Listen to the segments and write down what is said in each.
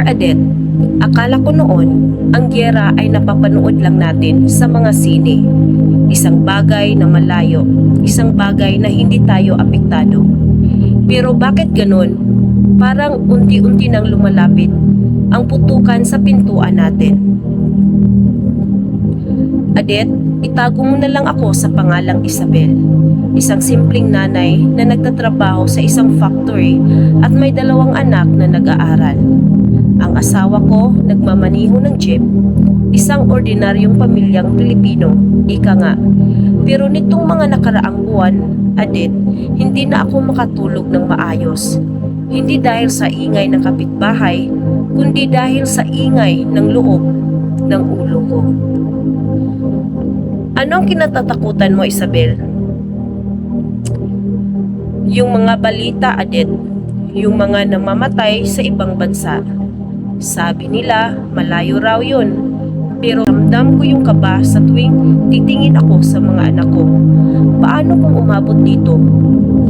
Adet, akala ko noon, ang giyera ay napapanood lang natin sa mga sine. Isang bagay na malayo, isang bagay na hindi tayo apektado. Pero bakit ganun? Parang unti-unti nang lumalapit ang putukan sa pintuan natin. Adet, itago mo na lang ako sa pangalang Isabel. Isang simpleng nanay na nagtatrabaho sa isang factory at may 2 anak na nag-aaral. Ang asawa ko nagmamaniho ng jeep, isang ordinaryong pamilyang Pilipino, ika nga. Pero nitong mga nakaraang buwan, Adet, hindi na ako makatulog ng maayos. Hindi dahil sa ingay ng kapitbahay, kundi dahil sa ingay ng loob ng ulo ko. Anong kinatatakutan mo, Isabel? Yung mga balita, Adet, yung mga namamatay sa ibang bansa. Sabi nila, malayo raw yun. Pero ramdam ko yung kaba sa tuwing titingin ako sa mga anak ko. Paano kung umabot dito?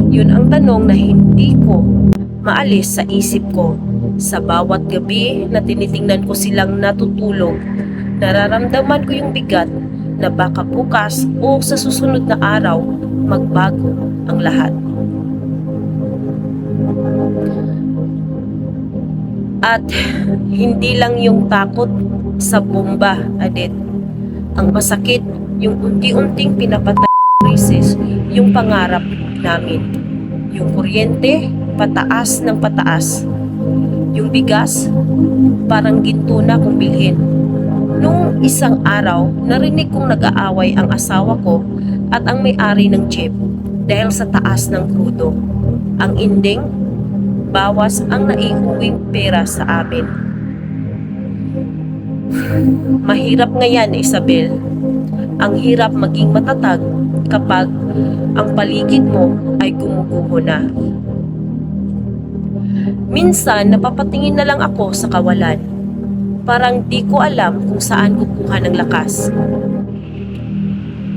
Yun ang tanong na hindi ko maalis sa isip ko. Sa bawat gabi na tinitingnan ko silang natutulog, nararamdaman ko yung bigat na baka bukas o sa susunod na araw magbago ang lahat. At hindi lang yung takot sa bomba, Adet. Ang masakit, yung unti-unting pinapatay ng krisis, yung pangarap namin. Yung kuryente, pataas ng pataas. Yung bigas, parang ginto na kung bilhin. Nung isang araw, narinig kong nag-aaway ang asawa ko at ang may-ari ng jeep dahil sa taas ng krudo. Ang ending, bawas ang naiuwing pera sa amin. Mahirap nga yan, Isabel. Ang hirap maging matatag kapag ang paligid mo ay gumuguho na. Minsan, napapatingin na lang ako sa kawalan. Parang di ko alam kung saan kukuha ng lakas.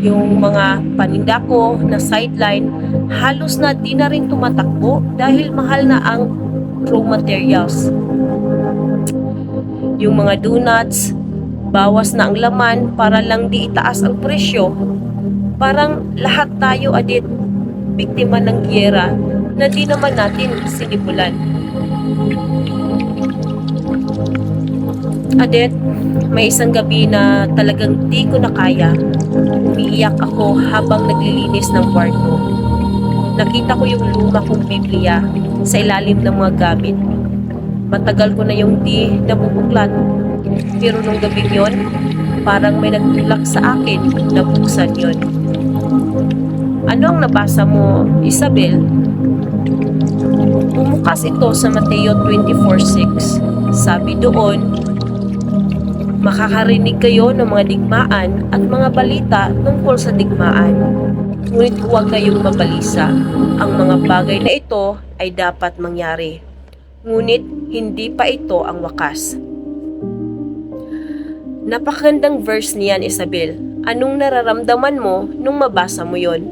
Yung mga paninda ko na sideline, halos na di na rin tumatakbo dahil mahal na ang raw materials. Yung mga donuts, bawas na ang laman para lang di itaas ang presyo. Parang lahat tayo, Adet, biktima ng giyera na di naman natin sinimulan. Adet, may isang gabi na talagang di ko na kaya. Umiiyak ako habang naglilinis ng kwarto. Nakita ko yung luma kong Biblia sa ilalim ng mga gamit. Matagal ko na yung di nabubuklat. Pero nung gabi yon, parang may nagtulak sa akin na buksan yon. Ano ang nabasa mo, Isabel? Bumukas ito sa Mateo 24:6. Sabi doon, makakarinig kayo ng mga digmaan at mga balita tungkol sa digmaan. Ngunit huwag kayong mabalisa. Ang mga bagay na ito ay dapat mangyari. Ngunit hindi pa ito ang wakas. Napakagandang verse niyan, Isabel. Anong nararamdaman mo nung mabasa mo yon?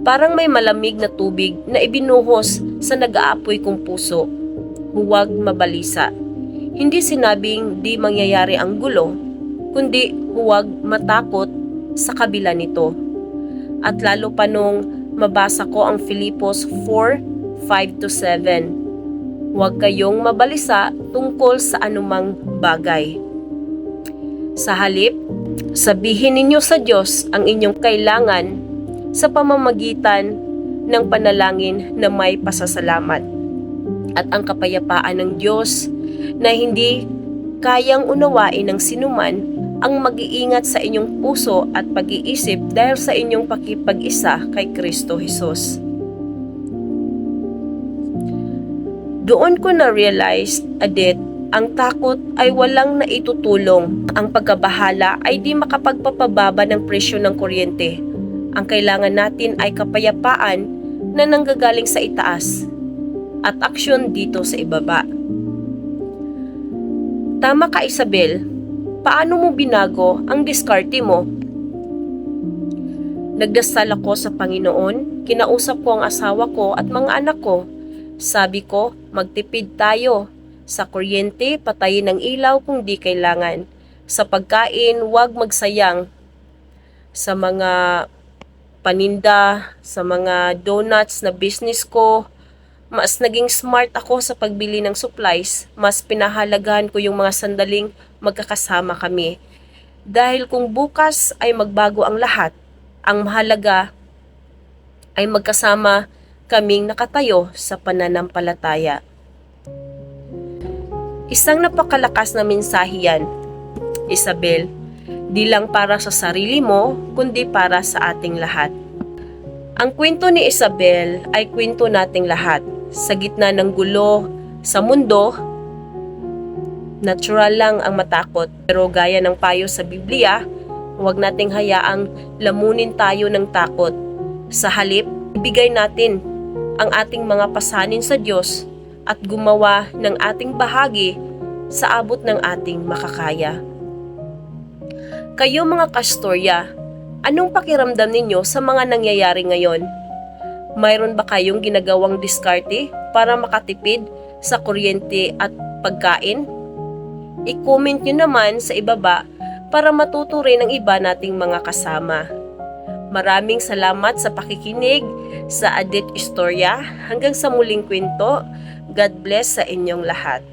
Parang may malamig na tubig na ibinuhos sa nag-aapoy kong puso. Huwag mabalisa. Hindi sinabing di mangyayari ang gulo, kundi huwag matakot sa kabila nito. At lalo pa nung mabasa ko ang Filipos 4:5-7. Huwag kayong mabalisa tungkol sa anumang bagay. Sa halip, sabihin ninyo sa Diyos ang inyong kailangan sa pamamagitan ng panalangin na may pasasalamat. At ang kapayapaan ng Diyos na hindi kayang unawain ng sinuman ang mag-iingat sa inyong puso at pag-iisip dahil sa inyong pakipag-isa kay Kristo Jesus. Doon ko na-realize, Adet, ang takot ay walang naitutulong. Ang pagkabahala ay di makapagpapababa ng presyo ng kuryente. Ang kailangan natin ay kapayapaan na nanggagaling sa itaas at aksyon dito sa ibaba. Tama ka, Isabel. Paano mo binago ang diskarte mo? Nagdasal ako sa Panginoon, kinausap ko ang asawa ko at mga anak ko. Sabi ko, Magtipid tayo. Sa kuryente, patayin ang ilaw kung di kailangan. Sa pagkain, huwag magsayang. Sa mga paninda, sa mga donuts na business ko, mas naging smart ako sa pagbili ng supplies. Mas pinahalagahan ko yung mga sandaling magkakasama kami. Dahil kung bukas ay magbago ang lahat, ang mahalaga ay magkasama kaming nakatayo sa pananampalataya. Isang napakalakas na mensahe yan, Isabel. Di lang para sa sarili mo, kundi para sa ating lahat. Ang kwento ni Isabel ay kwento nating lahat. Sa gitna ng gulo sa mundo, natural lang ang matakot. Pero gaya ng payo sa Biblia, huwag nating hayaang lamunin tayo ng takot. Sa halip, ibigay natin ang ating mga pasanin sa Diyos at gumawa ng ating bahagi sa abot ng ating makakaya. Kayo mga kastorya, anong pakiramdam ninyo sa mga nangyayari ngayon? Mayroon ba kayong ginagawang diskarte para makatipid sa kuryente at pagkain? I-comment nyo naman sa ibaba para matuto rin ang iba nating mga kasama. Maraming salamat sa pakikinig sa Adit Istorya. Hanggang sa muling kwento, God bless sa inyong lahat.